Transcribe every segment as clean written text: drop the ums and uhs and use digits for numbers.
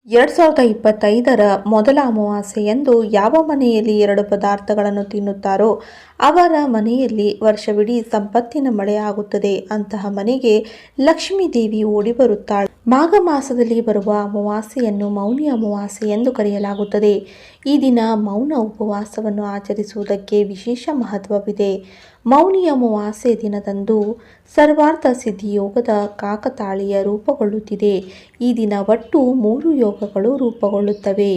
2025ರ ಮೊದಲ ಅಮಾವಾಸ್ಯೆಯಂದು ಯಾವ ಮನೆಯಲ್ಲಿ 2 ಪದಾರ್ಥಗಳನ್ನು ತಿನ್ನುತ್ತಾರೋ ಅವರ ಮನೆಯಲ್ಲಿ ವರ್ಷವಿಡೀ ಸಂಪತ್ತಿನ ಮಳೆ ಆಗುತ್ತದೆ. ಅಂತಹ ಮನೆಗೆ ಲಕ್ಷ್ಮೀ ದೇವಿ ಓಡಿ ಬರುತ್ತಾಳೆ. ಮಾಘ ಮಾಸದಲ್ಲಿ ಬರುವ ಅಮಾವಾಸ್ಯೆಯನ್ನು ಮೌನಿ ಅಮಾವಾಸ್ಯೆ ಎಂದು ಕರೆಯಲಾಗುತ್ತದೆ. ಈ ದಿನ ಮೌನ ಉಪವಾಸವನ್ನು ಆಚರಿಸುವುದಕ್ಕೆ ವಿಶೇಷ ಮಹತ್ವವಿದೆ. ಮೌನಿ ಅಮಾವಾಸ್ಯೆ ದಿನದಂದು ಸರ್ವಾರ್ಥ ಸಿದ್ಧಿ ಯೋಗದ ಕಾಕತಾಳೀಯ ರೂಪುಗೊಳ್ಳುತ್ತಿದೆ. ಈ ದಿನ ಒಟ್ಟು 3 ಯೋಗಗಳು ರೂಪುಗೊಳ್ಳುತ್ತವೆ.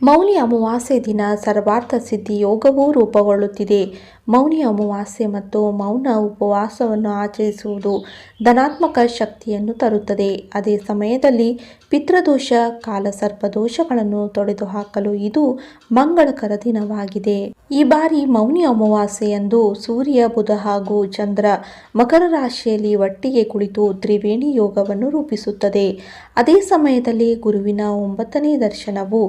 ಮೌನಿ ಅಮಾವಾಸ್ಯೆ ದಿನ ಸರ್ವಾರ್ಥ ಸಿದ್ಧಿ ಯೋಗವೂ ರೂಪುಗೊಳ್ಳುತ್ತಿದೆ. ಮೌನಿ ಅಮಾವಾಸ್ಯೆ ಮತ್ತು ಮೌನ ಉಪವಾಸವನ್ನು ಆಚರಿಸುವುದು ಧನಾತ್ಮಕ ಶಕ್ತಿಯನ್ನು ತರುತ್ತದೆ. ಅದೇ ಸಮಯದಲ್ಲಿ ಪಿತೃದೋಷ, ಕಾಲಸರ್ಪದೋಷಗಳನ್ನು ತೊಡೆದುಹಾಕಲು ಇದು ಮಂಗಳಕರ ದಿನವಾಗಿದೆ. ಈ ಬಾರಿ ಮೌನಿ ಅಮಾವಾಸ್ಯೆಯಂದು ಸೂರ್ಯ, ಬುಧ ಹಾಗೂ ಚಂದ್ರ ಮಕರ ರಾಶಿಯಲ್ಲಿ ಒಟ್ಟಿಗೆ ಕುಳಿತು ತ್ರಿವೇಣಿ ಯೋಗವನ್ನು ರೂಪಿಸುತ್ತದೆ. ಅದೇ ಸಮಯದಲ್ಲಿ ಗುರುವಿನ 9ನೇ ದರ್ಶನವು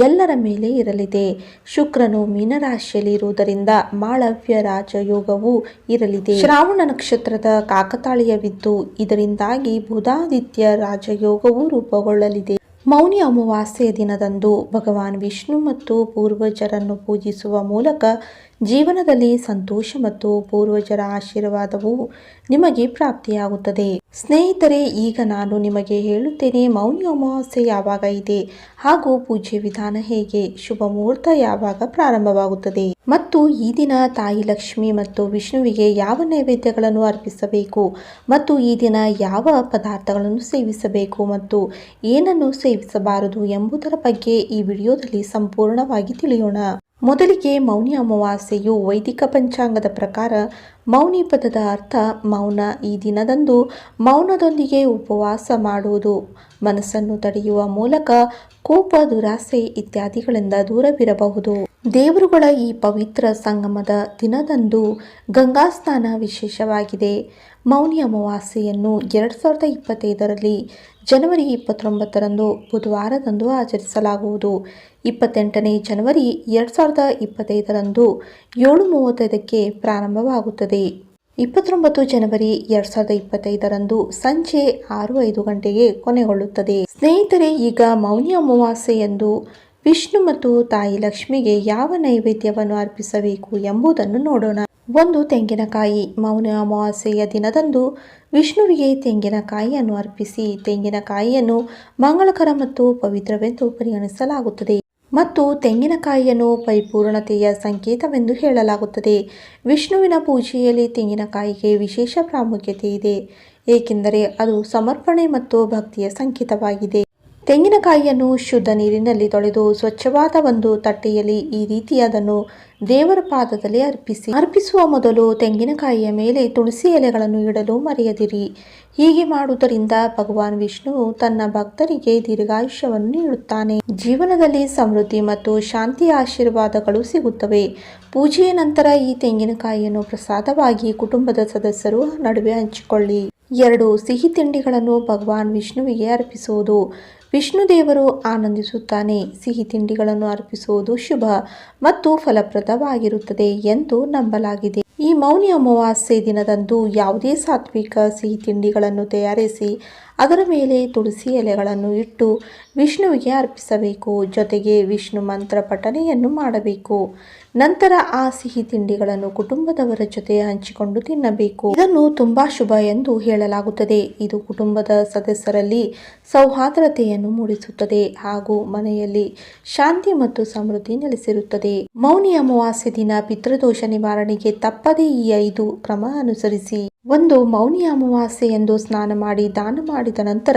ಎಲ್ಲರ ಮೇಲೆ ಇರಲಿದೆ. ಶುಕ್ರನು ಮೀನರಾಶಿಯಲ್ಲಿ ಇರುವುದರಿಂದ ಮಾಳವ್ಯ ರಾಜಯೋಗವೂ ಇರಲಿದೆ. ಶ್ರಾವಣ ನಕ್ಷತ್ರದ ಕಾಕತಾಳೀಯವಿದ್ದು ಇದರಿಂದಾಗಿ ಬುಧಾದಿತ್ಯ ರಾಜಯೋಗವೂ ರೂಪುಗೊಳ್ಳಲಿದೆ. ಮೌನಿ ಅಮಾವಾಸ್ಯೆಯ ದಿನದಂದು ಭಗವಾನ್ ವಿಷ್ಣು ಮತ್ತು ಪೂರ್ವಜರನ್ನು ಪೂಜಿಸುವ ಮೂಲಕ ಜೀವನದಲ್ಲಿ ಸಂತೋಷ ಮತ್ತು ಪೂರ್ವಜರ ಆಶೀರ್ವಾದವು ನಿಮಗೆ ಪ್ರಾಪ್ತಿಯಾಗುತ್ತದೆ. ಸ್ನೇಹಿತರೆ, ಈಗ ನಾನು ನಿಮಗೆ ಹೇಳುತ್ತೇನೆ ಮೌನಿ ಅಮಾವಾಸ್ಯೆ ಯಾವಾಗ ಇದೆ ಹಾಗೂ ಪೂಜೆ ವಿಧಾನ ಹೇಗೆ, ಶುಭ ಮುಹೂರ್ತ ಯಾವಾಗ ಪ್ರಾರಂಭವಾಗುತ್ತದೆ ಮತ್ತು ಈ ದಿನ ತಾಯಿ ಲಕ್ಷ್ಮಿ ಮತ್ತು ವಿಷ್ಣುವಿಗೆ ಯಾವ ನೈವೇದ್ಯಗಳನ್ನು ಅರ್ಪಿಸಬೇಕು ಮತ್ತು ಈ ದಿನ ಯಾವ ಪದಾರ್ಥಗಳನ್ನು ಸೇವಿಸಬೇಕು ಮತ್ತು ಏನನ್ನು ಸೇವಿಸಬಾರದು ಎಂಬುದರ ಬಗ್ಗೆ ಈ ವಿಡಿಯೋದಲ್ಲಿ ಸಂಪೂರ್ಣವಾಗಿ ತಿಳಿಯೋಣ. ಮೊದಲಿಗೆ ಮೌನಿ ಅಮಾವಾಸ್ಯೆಯು ವೈದಿಕ ಪಂಚಾಂಗದ ಪ್ರಕಾರ ಮೌನಿ ಪದದ ಅರ್ಥ ಮೌನ. ಈ ದಿನದಂದು ಮೌನದೊಂದಿಗೆ ಉಪವಾಸ ಮಾಡುವುದು ಮನಸ್ಸನ್ನು ತಡೆಯುವ ಮೂಲಕ ಕೋಪ, ದುರಾಸೆ ಇತ್ಯಾದಿಗಳಿಂದ ದೂರವಿರಬಹುದು. ದೇವರುಗಳ ಈ ಪವಿತ್ರ ಸಂಗಮದ ದಿನದಂದು ಗಂಗಾ ಸ್ನಾನ ವಿಶೇಷವಾಗಿದೆ. ಮೌನಿ ಅಮಾವಾಸ್ಯೆಯನ್ನು 2025ರಲ್ಲಿ ಜನವರಿ 29ರಂದು ಬುಧವಾರದಂದು ಆಚರಿಸಲಾಗುವುದು. 28ನೇ ಜನವರಿ 2025ರಂದು 7:35ಕ್ಕೆ ಪ್ರಾರಂಭವಾಗುತ್ತದೆ. 29 ಜನವರಿ 2025ರಂದು ಸಂಜೆ 6:05 ಗಂಟೆಗೆ ಕೊನೆಗೊಳ್ಳುತ್ತದೆ. ಸ್ನೇಹಿತರೆ, ಈಗ ಮೌನಿ ಅಮಾವಾಸ್ಯೆಯಂದು ವಿಷ್ಣು ಮತ್ತು ತಾಯಿ ಲಕ್ಷ್ಮಿಗೆ ಯಾವ ನೈವೇದ್ಯವನ್ನು ಅರ್ಪಿಸಬೇಕು ಎಂಬುದನ್ನು ನೋಡೋಣ. 1. ತೆಂಗಿನಕಾಯಿ. ಮೌನಿ ಅಮಾವಾಸ್ಯೆಯ ದಿನದಂದು ವಿಷ್ಣುವಿಗೆ ತೆಂಗಿನಕಾಯಿಯನ್ನು ಅರ್ಪಿಸಿ. ತೆಂಗಿನಕಾಯಿಯನ್ನು ಮಂಗಳಕರ ಮತ್ತು ಪವಿತ್ರವೆಂದು ಪರಿಗಣಿಸಲಾಗುತ್ತದೆ ಮತ್ತು ತೆಂಗಿನಕಾಯಿಯನ್ನು ಪರಿಪೂರ್ಣತೆಯ ಸಂಕೇತವೆಂದು ಹೇಳಲಾಗುತ್ತದೆ. ವಿಷ್ಣುವಿನ ಪೂಜೆಯಲ್ಲಿ ತೆಂಗಿನಕಾಯಿಗೆ ವಿಶೇಷ ಪ್ರಾಮುಖ್ಯತೆ ಇದೆ, ಏಕೆಂದರೆ ಅದು ಸಮರ್ಪಣೆ ಮತ್ತು ಭಕ್ತಿಯ ಸಂಕೇತವಾಗಿದೆ. ತೆಂಗಿನಕಾಯಿಯನ್ನು ಶುದ್ಧ ನೀರಿನಲ್ಲಿ ತೊಳೆದು ಸ್ವಚ್ಛವಾದ ಒಂದು ತಟ್ಟೆಯಲ್ಲಿ ಈ ರೀತಿ ಅದನ್ನು ದೇವರ ಪಾದದಲ್ಲಿ ಅರ್ಪಿಸುವ ಮೊದಲು ತೆಂಗಿನಕಾಯಿಯ ಮೇಲೆ ತುಳಸಿ ಎಲೆಗಳನ್ನು ಇಡಲು ಮರೆಯದಿರಿ. ಹೀಗೆ ಮಾಡುವುದರಿಂದ ಭಗವಾನ್ ವಿಷ್ಣು ತನ್ನ ಭಕ್ತರಿಗೆ ದೀರ್ಘಾಯುಷ್ಯವನ್ನು ನೀಡುತ್ತಾನೆ. ಜೀವನದಲ್ಲಿ ಸಮೃದ್ಧಿ ಮತ್ತು ಶಾಂತಿಯ ಆಶೀರ್ವಾದಗಳು ಸಿಗುತ್ತವೆ. ಪೂಜೆಯ ನಂತರ ಈ ತೆಂಗಿನಕಾಯಿಯನ್ನು ಪ್ರಸಾದವಾಗಿ ಕುಟುಂಬದ ಸದಸ್ಯರು ನಡುವೆ ಹಂಚಿಕೊಳ್ಳಿ. 2. ಸಿಹಿ ತಿಂಡಿಗಳನ್ನು ಭಗವಾನ್ ವಿಷ್ಣುವಿಗೆ ಅರ್ಪಿಸುವುದು. ವಿಷ್ಣು ದೇವರು ಆನಂದಿಸುತ್ತಾನೆ. ಸಿಹಿ ತಿಂಡಿಗಳನ್ನು ಅರ್ಪಿಸುವುದು ಶುಭ ಮತ್ತು ಫಲಪ್ರದವಾಗಿರುತ್ತದೆ ಎಂದು ನಂಬಲಾಗಿದೆ. ಈ ಮೌನಿ ಅಮಾವಾಸ್ಯೆ ದಿನದಂದು ಯಾವುದೇ ಸಾತ್ವಿಕ ಸಿಹಿ ತಿಂಡಿಗಳನ್ನು ತಯಾರಿಸಿ ಅದರ ಮೇಲೆ ತುಳಸಿ ಎಲೆಗಳನ್ನು ಇಟ್ಟು ವಿಷ್ಣುವಿಗೆ ಅರ್ಪಿಸಬೇಕು. ಜೊತೆಗೆ ವಿಷ್ಣು ಮಂತ್ರ ಪಠಣೆಯನ್ನು ಮಾಡಬೇಕು. ನಂತರ ಆ ಸಿಹಿ ತಿಂಡಿಗಳನ್ನು ಕುಟುಂಬದವರ ಜೊತೆ ಹಂಚಿಕೊಂಡು ತಿನ್ನಬೇಕು. ಇದನ್ನು ತುಂಬಾ ಶುಭ ಎಂದು ಹೇಳಲಾಗುತ್ತದೆ. ಇದು ಕುಟುಂಬದ ಸದಸ್ಯರಲ್ಲಿ ಸೌಹಾರ್ದತೆಯನ್ನು ಮೂಡಿಸುತ್ತದೆ ಹಾಗೂ ಮನೆಯಲ್ಲಿ ಶಾಂತಿ ಮತ್ತು ಸಮೃದ್ಧಿ ನೆಲೆಸಿರುತ್ತದೆ. ಮೌನಿ ಅಮಾವಾಸ್ಯೆ ದಿನ ಪಿತೃದೋಷ ನಿವಾರಣೆಗೆ ತಪ್ಪದೇ ಈ 5 ಕ್ರಮ ಅನುಸರಿಸಿ. 1. ಮೌನಿ ಅಮಾವಾಸ್ಯೆಯಂದು ಸ್ನಾನ ಮಾಡಿ ದಾನ ಮಾಡಿದ ನಂತರ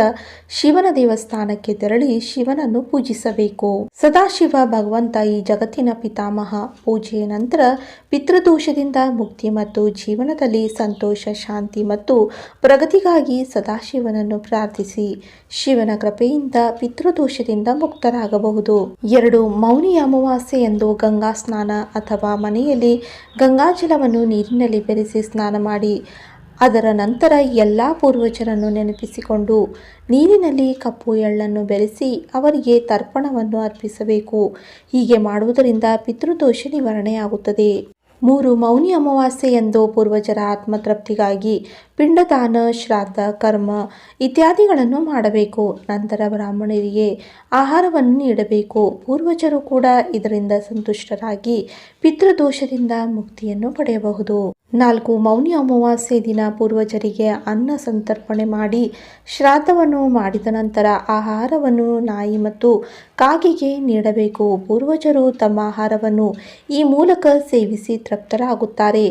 ಶಿವನ ದೇವಸ್ಥಾನಕ್ಕೆ ತೆರಳಿ ಶಿವನನ್ನು ಪೂಜಿಸಬೇಕು. ಸದಾಶಿವ ಭಗವಂತ ಈ ಜಗತ್ತಿನ ಪಿತಾಮಹ. ಪೂಜೆಯ ನಂತರ ಪಿತೃದೋಷದಿಂದ ಮುಕ್ತಿ ಮತ್ತು ಜೀವನದಲ್ಲಿ ಸಂತೋಷ, ಶಾಂತಿ ಮತ್ತು ಪ್ರಗತಿಗಾಗಿ ಸದಾಶಿವನನ್ನು ಪ್ರಾರ್ಥಿಸಿ. ಶಿವನ ಕೃಪೆಯಿಂದ ಪಿತೃದೋಷದಿಂದ ಮುಕ್ತರಾಗಬಹುದು. 2. ಮೌನಿ ಅಮಾವಾಸ್ಯೆಯಂದು ಗಂಗಾ ಸ್ನಾನ ಅಥವಾ ಮನೆಯಲ್ಲಿ ಗಂಗಾಜಲವನ್ನು ನೀರಿನಲ್ಲಿ ಬೆರೆಸಿ ಸ್ನಾನ ಮಾಡಿ ಅದರ ನಂತರ ಎಲ್ಲ ಪೂರ್ವಜರನ್ನು ನೆನಪಿಸಿಕೊಂಡು ನೀರಿನಲ್ಲಿ ಕಪ್ಪು ಎಳ್ಳನ್ನು ಬೆರೆಸಿ ಅವರಿಗೆ ತರ್ಪಣವನ್ನು ಅರ್ಪಿಸಬೇಕು. ಹೀಗೆ ಮಾಡುವುದರಿಂದ ಪಿತೃದೋಷ ನಿವಾರಣೆಯಾಗುತ್ತದೆ. 3 ಮೌನಿ ಅಮಾವಾಸ್ಯೆಯಂದು ಪೂರ್ವಜರ ಆತ್ಮತೃಪ್ತಿಗಾಗಿ ಪಿಂಡದಾನ, ಶ್ರಾದ್ದ, ಕರ್ಮ ಇತ್ಯಾದಿಗಳನ್ನು ಮಾಡಬೇಕು. ನಂತರ ಬ್ರಾಹ್ಮಣರಿಗೆ ಆಹಾರವನ್ನು ನೀಡಬೇಕು. ಪೂರ್ವಜರು ಕೂಡ ಇದರಿಂದ ಸಂತುಷ್ಟರಾಗಿ ಪಿತೃದೋಷದಿಂದ ಮುಕ್ತಿಯನ್ನು ಪಡೆಯಬಹುದು. 4 ಮೌನಿ ಅಮಾವಾಸ್ಯೆ ದಿನ ಪೂರ್ವಜರಿಗೆ ಅನ್ನ ಸಂತರ್ಪಣೆ ಮಾಡಿ ಶ್ರಾದ್ದವನ್ನು ಮಾಡಿದ ನಂತರ ಆಹಾರವನ್ನು ನಾಯಿ ಮತ್ತು ಕಾಗೆಗೆ ನೀಡಬೇಕು. ಪೂರ್ವಜರು ತಮ್ಮ ಆಹಾರವನ್ನು ಈ ಮೂಲಕ ಸೇವಿಸಿ ತೃಪ್ತರಾಗುತ್ತಾರೆ.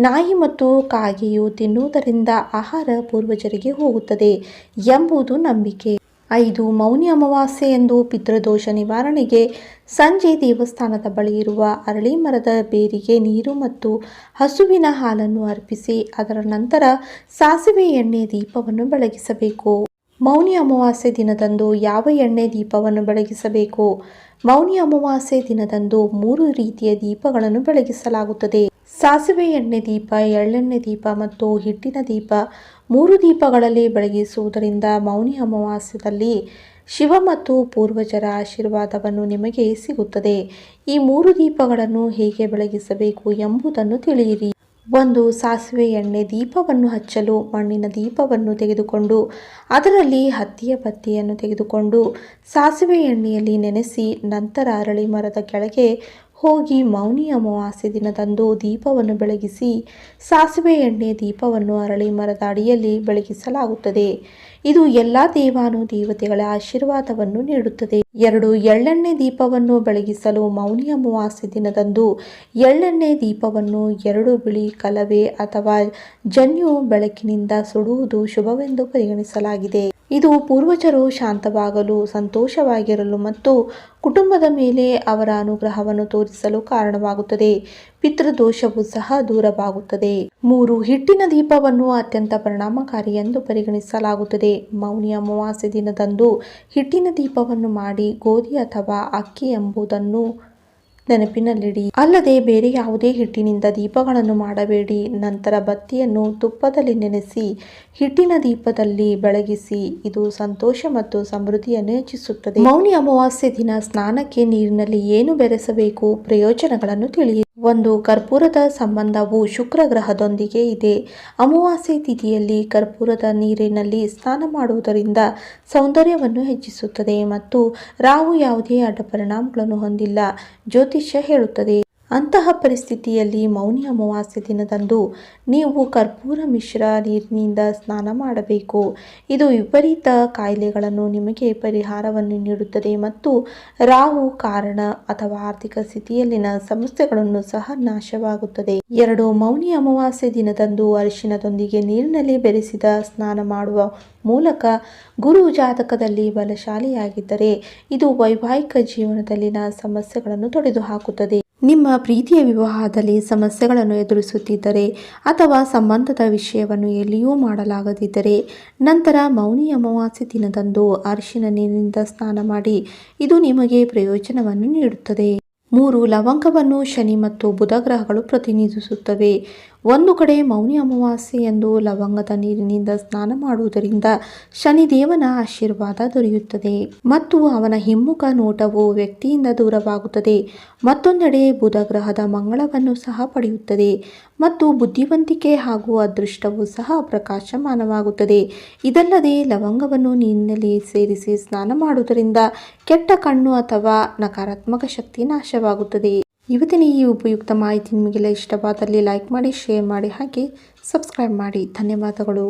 ನಾಯಿ ಮತ್ತು ಕಾಗೆಯು ತಿನ್ನುವುದರಿಂದ ಆಹಾರ ಪೂರ್ವಜರಿಗೆ ಹೋಗುತ್ತದೆ ಎಂಬುದು ನಂಬಿಕೆ. 5 ಮೌನಿ ಅಮಾವಾಸ್ಯೆಯಂದು ಪಿತೃದೋಷ ನಿವಾರಣೆಗೆ ಸಂಜೆ ದೇವಸ್ಥಾನದ ಬಳಿ ಇರುವ ಅರಳಿ ಮರದ ಬೇರಿಗೆ ನೀರು ಮತ್ತು ಹಸುವಿನ ಹಾಲನ್ನು ಅರ್ಪಿಸಿ ಅದರ ನಂತರ ಸಾಸಿವೆ ಎಣ್ಣೆ ದೀಪವನ್ನು ಬೆಳಗಿಸಬೇಕು. ಮೌನಿ ಅಮಾವಾಸ್ಯೆ ದಿನದಂದು ಯಾವ ಎಣ್ಣೆ ದೀಪವನ್ನು ಬೆಳಗಿಸಬೇಕು? ಮೌನಿ ಅಮಾವಾಸ್ಯೆ ದಿನದಂದು 3 ರೀತಿಯ ದೀಪಗಳನ್ನು ಬೆಳಗಿಸಲಾಗುತ್ತದೆ. ಸಾಸಿವೆ ಎಣ್ಣೆ ದೀಪ, ಎಳ್ಳೆಣ್ಣೆ ದೀಪ ಮತ್ತು ಹಿಟ್ಟಿನ ದೀಪ. 3 ದೀಪಗಳಲ್ಲಿ ಬೆಳಗಿಸುವುದರಿಂದ ಮೌನಿ ಅಮಾವಾಸ್ಯದಲ್ಲಿ ಶಿವ ಮತ್ತು ಪೂರ್ವಜರ ಆಶೀರ್ವಾದವನ್ನು ನಿಮಗೆ ಸಿಗುತ್ತದೆ. ಈ 3 ದೀಪಗಳನ್ನು ಹೇಗೆ ಬೆಳಗಿಸಬೇಕು ಎಂಬುದನ್ನು ತಿಳಿಯಿರಿ. 1. ಸಾಸಿವೆ ಎಣ್ಣೆ ದೀಪವನ್ನು ಹಚ್ಚಲು ಮಣ್ಣಿನ ದೀಪವನ್ನು ತೆಗೆದುಕೊಂಡು ಅದರಲ್ಲಿ ಹತ್ತಿಯ ಬತ್ತಿಯನ್ನು ತೆಗೆದುಕೊಂಡು ಸಾಸಿವೆ ಎಣ್ಣೆಯಲ್ಲಿ ನೆನೆಸಿ ನಂತರ ಅರಳಿ ಮರದ ಕೆಳಗೆ ಹೋಗಿ ಮೌನಿ ಅಮಾವಾಸ್ಯೆ ದಿನದಂದು ದೀಪವನ್ನು ಬೆಳಗಿಸಿ ಸಾಸಿವೆ ಎಣ್ಣೆ ದೀಪವನ್ನು ಅರಳಿ ಮರದ ಅಡಿಯಲ್ಲಿ ಬೆಳಗಿಸಲಾಗುತ್ತದೆ. ಇದು ಎಲ್ಲ ದೇವಾನುದೇವತೆಗಳ ಆಶೀರ್ವಾದವನ್ನು ನೀಡುತ್ತದೆ. 2. ಎಳ್ಳೆಣ್ಣೆ ದೀಪವನ್ನು ಬೆಳಗಿಸಲು ಮೌನಿ ಅಮಾವಾಸ್ಯೆ ದಿನದಂದು ಎಳ್ಳೆಣ್ಣೆ ದೀಪವನ್ನು 2 ಬಿಳಿ ಕಲವೆ ಅಥವಾ ಜನ್ಯು ಬೆಳಕಿನಿಂದ ಸುಡುವುದು ಶುಭವೆಂದು ಪರಿಗಣಿಸಲಾಗಿದೆ. ಇದು ಪೂರ್ವಜರು ಶಾಂತವಾಗಲು, ಸಂತೋಷವಾಗಿರಲು ಮತ್ತು ಕುಟುಂಬದ ಮೇಲೆ ಅವರ ಅನುಗ್ರಹವನ್ನು ತೋರಿಸಲು ಕಾರಣವಾಗುತ್ತದೆ. ಪಿತೃದೋಷವು ಸಹ ದೂರವಾಗುತ್ತದೆ. 3. ಹಿಟ್ಟಿನ ದೀಪವನ್ನು ಅತ್ಯಂತ ಪರಿಣಾಮಕಾರಿ ಎಂದು ಪರಿಗಣಿಸಲಾಗುತ್ತದೆ. ಮೌನಿ ಅಮಾವಾಸ್ಯೆ ದಿನದಂದು ಹಿಟ್ಟಿನ ದೀಪವನ್ನು ಮಾಡಿ ಗೋಧಿ ಅಥವಾ ಅಕ್ಕಿ ಎಂಬುದನ್ನು ನೆನಪಿನಲ್ಲಿಡಿ. ಅಲ್ಲದೆ ಬೇರೆ ಯಾವುದೇ ಹಿಟ್ಟಿನಿಂದ ದೀಪಗಳನ್ನು ಮಾಡಬೇಡಿ. ನಂತರ ಬತ್ತಿಯನ್ನು ತುಪ್ಪದಲ್ಲಿ ನೆನೆಸಿ ಹಿಟ್ಟಿನ ದೀಪದಲ್ಲಿ ಬೆಳಗಿಸಿ. ಇದು ಸಂತೋಷ ಮತ್ತು ಸಮೃದ್ಧಿಯನ್ನು ಹೆಚ್ಚಿಸುತ್ತದೆ. ಮೌನಿ ಅಮಾವಾಸ್ಯೆ ದಿನ ಸ್ನಾನಕ್ಕೆ ನೀರಿನಲ್ಲಿ ಏನು ಬೆರೆಸಬೇಕು? ಪ್ರಯೋಜನಗಳನ್ನು ತಿಳಿಯಿರಿ. 1. ಕರ್ಪೂರದ ಸಂಬಂಧವು ಶುಕ್ರ ಗ್ರಹದೊಂದಿಗೆ ಇದೆ. ಅಮಾವಾಸ್ಯೆ ತಿಥಿಯಲ್ಲಿ ಕರ್ಪೂರದ ನೀರಿನಲ್ಲಿ ಸ್ನಾನ ಮಾಡುವುದರಿಂದ ಸೌಂದರ್ಯವನ್ನು ಹೆಚ್ಚಿಸುತ್ತದೆ ಮತ್ತು ರಾಹು ಯಾವುದೇ ಅಡ್ಡ ಪರಿಣಾಮಗಳನ್ನು ಹೊಂದಿಲ್ಲ ಜ್ಯೋತಿಷ್ಯ ಹೇಳುತ್ತದೆ. ಅಂತಹ ಪರಿಸ್ಥಿತಿಯಲ್ಲಿ ಮೌನಿ ಅಮಾವಾಸ್ಯೆ ದಿನದಂದು ನೀವು ಕರ್ಪೂರ ಮಿಶ್ರ ನೀರಿನಿಂದ ಸ್ನಾನ ಮಾಡಬೇಕು. ಇದು ವಿಪರೀತ ಕಾಯಿಲೆಗಳನ್ನು ನಿಮಗೆ ಪರಿಹಾರವನ್ನು ನೀಡುತ್ತದೆ ಮತ್ತು ರಾಹು ಕಾರಣ ಅಥವಾ ಆರ್ಥಿಕ ಸ್ಥಿತಿಯಲ್ಲಿನ ಸಮಸ್ಯೆಗಳನ್ನು ಸಹ ನಾಶವಾಗುತ್ತದೆ. 2. ಮೌನಿ ಅಮಾವಾಸ್ಯೆ ದಿನದಂದು ಅರಿಶಿನದೊಂದಿಗೆ ನೀರಿನಲ್ಲಿ ಬೆರೆಸಿದ ಸ್ನಾನ ಮಾಡುವ ಮೂಲಕ ಗುರು ಜಾತಕದಲ್ಲಿ ಬಲಶಾಲಿಯಾಗಿದ್ದರೆ ಇದು ವೈವಾಹಿಕ ಜೀವನದಲ್ಲಿನ ಸಮಸ್ಯೆಗಳನ್ನು ತೊಡೆದುಹಾಕುತ್ತದೆ. ನಿಮ್ಮ ಪ್ರೀತಿಯ ವಿವಾಹದಲ್ಲಿ ಸಮಸ್ಯೆಗಳನ್ನು ಎದುರಿಸುತ್ತಿದ್ದರೆ ಅಥವಾ ಸಂಬಂಧದ ವಿಷಯವನ್ನು ಎಲ್ಲಿಯೂ ಮಾಡಲಾಗದಿದ್ದರೆ ನಂತರ ಮೌನಿ ಅಮಾವಾಸ್ಯೆ ದಿನದಂದು ಅರಿಶಿನ ನೀರಿನಿಂದ ಸ್ನಾನ ಮಾಡಿ. ಇದು ನಿಮಗೆ ಪ್ರಯೋಜನವನ್ನು ನೀಡುತ್ತದೆ. 3. ಲವಂಗವನ್ನು ಶನಿ ಮತ್ತು ಬುಧ ಗ್ರಹಗಳು ಪ್ರತಿನಿಧಿಸುತ್ತವೆ. ಒಂದು ಕಡೆ ಮೌನಿ ಅಮಾವಾಸ್ಯೆಯಂದು ಲವಂಗದ ನೀರಿನಿಂದ ಸ್ನಾನ ಮಾಡುವುದರಿಂದ ಶನಿದೇವನ ಆಶೀರ್ವಾದ ದೊರೆಯುತ್ತದೆ ಮತ್ತು ಅವನ ಹಿಮ್ಮುಖ ನೋಟವು ವ್ಯಕ್ತಿಯಿಂದ ದೂರವಾಗುತ್ತದೆ. ಮತ್ತೊಂದೆಡೆ ಬುಧ ಗ್ರಹದ ಮಂಗಳವನ್ನು ಸಹ ಪಡೆಯುತ್ತದೆ ಮತ್ತು ಬುದ್ಧಿವಂತಿಕೆ ಹಾಗೂ ಅದೃಷ್ಟವು ಸಹ ಪ್ರಕಾಶಮಾನವಾಗುತ್ತದೆ. ಇದಲ್ಲದೆ ಲವಂಗವನ್ನು ನೀರಿನಲ್ಲಿ ಸೇರಿಸಿ ಸ್ನಾನ ಮಾಡುವುದರಿಂದ ಕೆಟ್ಟ ಕಣ್ಣು ಅಥವಾ ನಕಾರಾತ್ಮಕ ಶಕ್ತಿ ನಾಶವಾಗುತ್ತದೆ. ಇವತ್ತಿನ ಈ ಉಪಯುಕ್ತ ಮಾಹಿತಿ ನಿಮಗೆಲ್ಲ ಇಷ್ಟವಾದಲ್ಲಿ ಲೈಕ್ ಮಾಡಿ, ಶೇರ್ ಮಾಡಿ ಹಾಗೆ ಸಬ್ಸ್ಕ್ರೈಬ್ ಮಾಡಿ. ಧನ್ಯವಾದಗಳು.